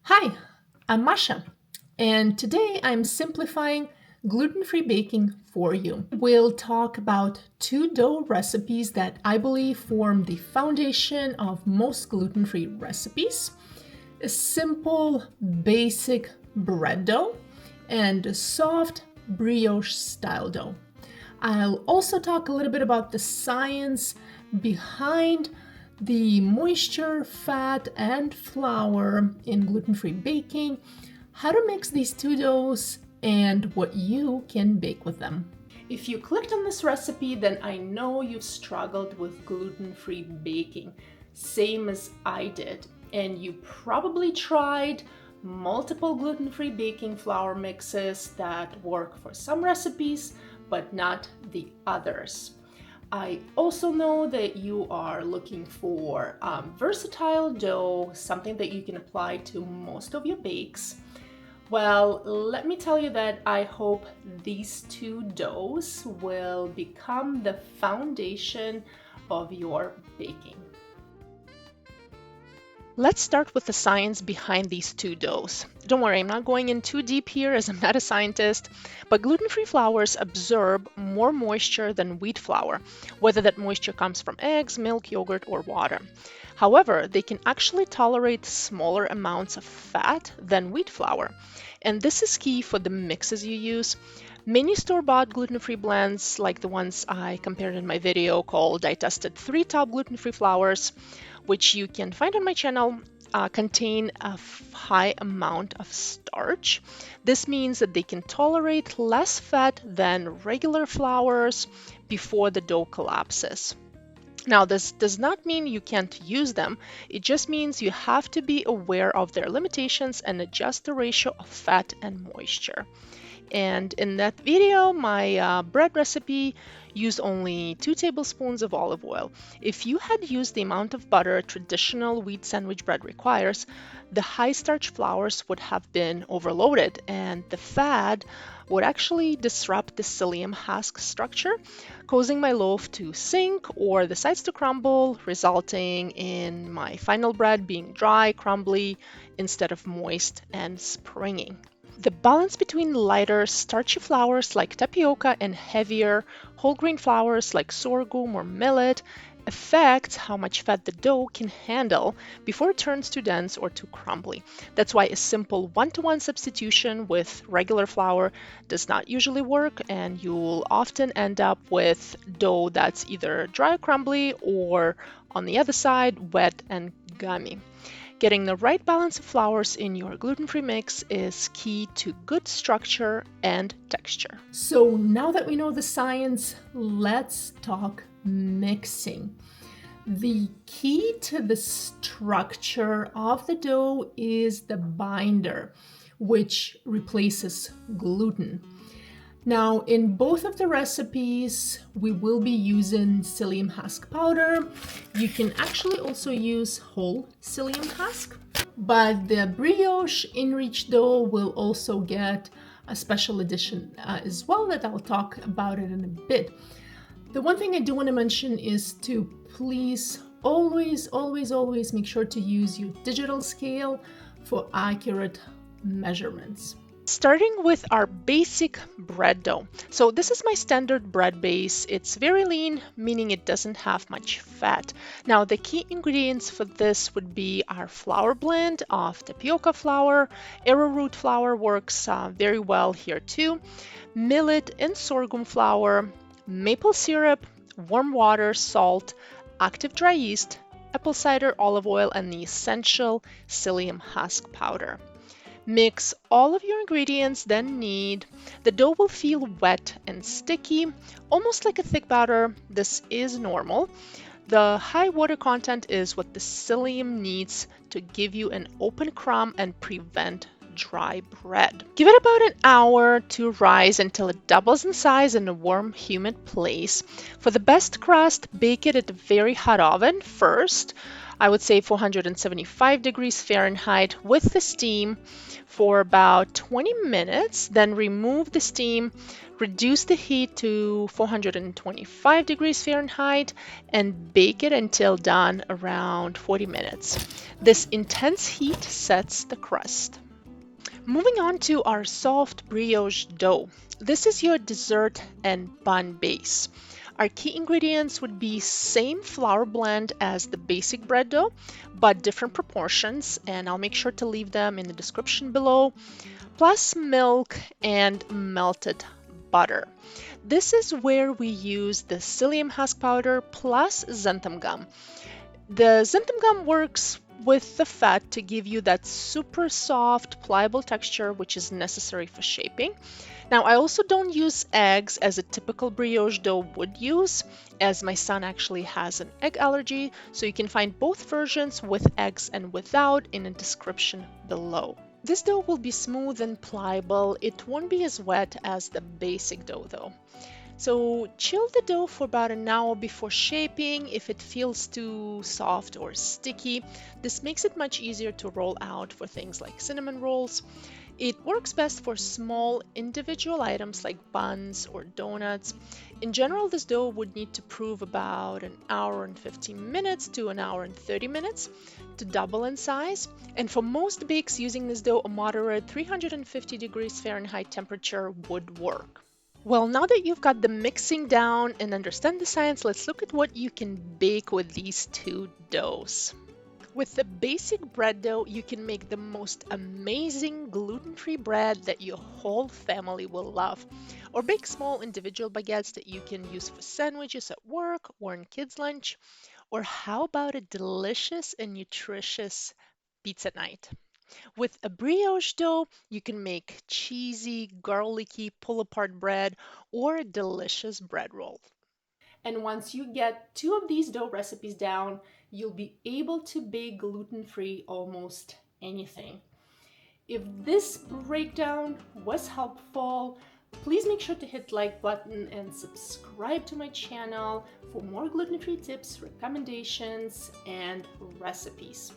Hi, I'm Masha, and today I'm simplifying gluten-free baking for you. We'll talk about two dough recipes that I believe form the foundation of most gluten-free recipes: a simple, basic bread dough and a soft brioche style dough. I'll also talk a little bit about the science behind the moisture, fat, and flour in gluten-free baking, how to mix these two doughs, and what you can bake with them. If you clicked on this recipe, then I know you've struggled with gluten-free baking, same as I did, and you probably tried multiple gluten-free baking flour mixes that work for some recipes, but not the others. I also know that you are looking for versatile dough, something that you can apply to most of your bakes. Well, let me tell you that I hope these two doughs will become the foundation of your baking. Let's start with the science behind these two doughs. Don't worry, I'm not going in too deep here as I'm not a scientist, but gluten-free flours absorb more moisture than wheat flour, whether that moisture comes from eggs, milk, yogurt, or water. However, they can actually tolerate smaller amounts of fat than wheat flour, and this is key for the mixes you use. Many store-bought gluten-free blends, like the ones I compared in my video called I Tested 3 Top Gluten-Free Flours, which you can find on my channel, contain a high amount of starch. This means that they can tolerate less fat than regular flours before the dough collapses. Now, this does not mean you can't use them. It just means you have to be aware of their limitations and adjust the ratio of fat and moisture. And in that video, my bread recipe used only 2 tablespoons of olive oil. If you had used the amount of butter traditional wheat sandwich bread requires, the high starch flours would have been overloaded and the fat would actually disrupt the psyllium husk structure, causing my loaf to sink or the sides to crumble, resulting in my final bread being dry, crumbly, instead of moist and springy. The balance between lighter, starchy flours like tapioca and heavier, whole grain flours like sorghum or millet affects how much fat the dough can handle before it turns too dense or too crumbly. That's why a simple one-to-one substitution with regular flour does not usually work, and you'll often end up with dough that's either dry or crumbly, or on the other side, wet and gummy. Getting the right balance of flours in your gluten-free mix is key to good structure and texture. So now that we know the science, let's talk mixing. The key to the structure of the dough is the binder, which replaces gluten. Now, in both of the recipes, we will be using psyllium husk powder. You can actually also use whole psyllium husk, but the brioche in-reach dough will also get a special edition as well that I'll talk about it in a bit. The one thing I do want to mention is to please always make sure to use your digital scale for accurate measurements. Starting with our basic bread dough. So this is my standard bread base. It's very lean, meaning it doesn't have much fat. Now the key ingredients for this would be our flour blend of tapioca flour. Arrowroot flour works very well here too. Millet and sorghum flour, maple syrup, warm water, salt, active dry yeast, apple cider, olive oil, and the essential psyllium husk powder. Mix all of your ingredients, then knead. The dough will feel wet and sticky, almost like a thick batter. This is normal. The high water content is what the psyllium needs to give you an open crumb and prevent dry bread. Give it about an hour to rise until it doubles in size in a warm, humid place. For the best crust, bake it at a very hot oven first. I would say 475 degrees Fahrenheit with the steam for about 20 minutes. Then remove the steam, reduce the heat to 425 degrees Fahrenheit, and bake it until done around 40 minutes. This intense heat sets the crust. Moving on to our soft brioche dough. This is your dessert and bun base. Our key ingredients would be same flour blend as the basic bread dough, but different proportions, and I'll make sure to leave them in the description below, plus milk and melted butter. This is where we use the psyllium husk powder plus xanthan gum. The xanthan gum works with the fat to give you that super soft, pliable texture which is necessary for shaping. Now, I also don't use eggs as a typical brioche dough would use, as my son actually has an egg allergy, so you can find both versions with eggs and without in the description below. This dough will be smooth and pliable. It won't be as wet as the basic dough though. So chill the dough for about an hour before shaping. If it feels too soft or sticky, this makes it much easier to roll out for things like cinnamon rolls. It works best for small individual items like buns or donuts. In general, this dough would need to prove about an hour and 15 minutes to an hour and 30 minutes to double in size. And for most bakes using this dough, a moderate 350 degrees Fahrenheit temperature would work. Well, now that you've got the mixing down and understand the science, let's look at what you can bake with these two doughs. With the basic bread dough, you can make the most amazing gluten-free bread that your whole family will love. Or bake small individual baguettes that you can use for sandwiches at work or in kids' lunch. Or how about a delicious and nutritious pizza night? With a brioche dough, you can make cheesy, garlicky, pull-apart bread or a delicious bread roll. And once you get two of these dough recipes down, you'll be able to bake gluten-free almost anything. If this breakdown was helpful, please make sure to hit like button and subscribe to my channel for more gluten-free tips, recommendations, and recipes.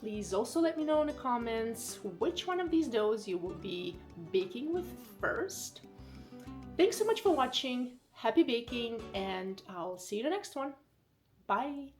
Please also let me know in the comments which one of these doughs you will be baking with first. Thanks so much for watching. Happy baking, and I'll see you in the next one. Bye.